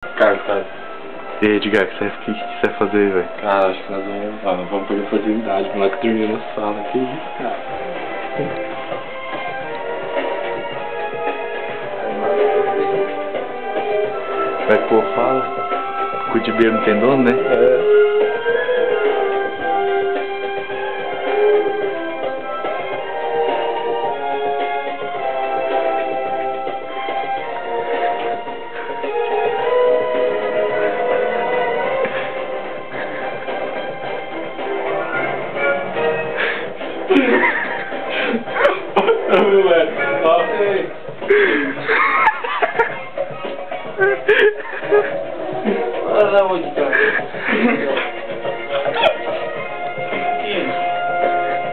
Cara. E aí, Edgar, o que você vai fazer, velho? Cara, acho que nós vamos perder a oportunidade. O moleque dormiu na sala. Que isso, cara? Vai pôr fala. Cu de beira não tem dono, né? Olha onde tá.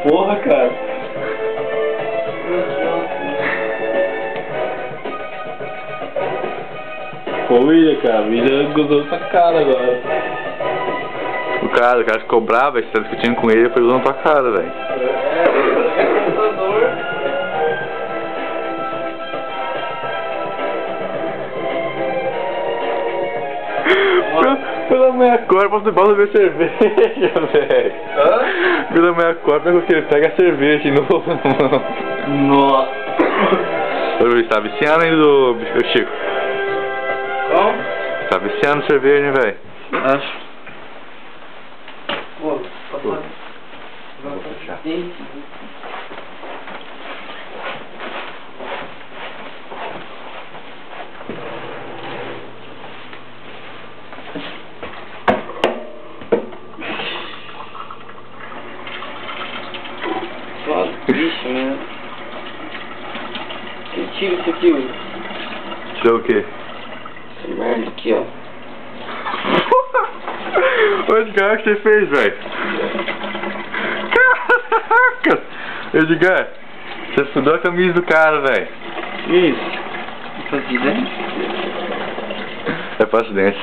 Porra, cara. Pô, William, cara. O William gozou sua cara agora. O cara ficou bravo, você tá discutindo com ele e foi usando tua cara, velho. Pela minha cor, posso beber cerveja, velho. Pela minha cor, pega a cerveja de novo. Nossa. Você tá viciando ainda, Chico? Como? Tá viciando cerveja, hein, velho? Acho. Pô, Vou fechar. Vixe, né? Que tiro isso aqui, Will? Tirou o quê? Essa merda aqui, ó. Ô, Edgar, o que você fez, velho? Caraca! Edgar, você fudou a camisa do cara, velho. Isso. Fazia, né? É pra acidente.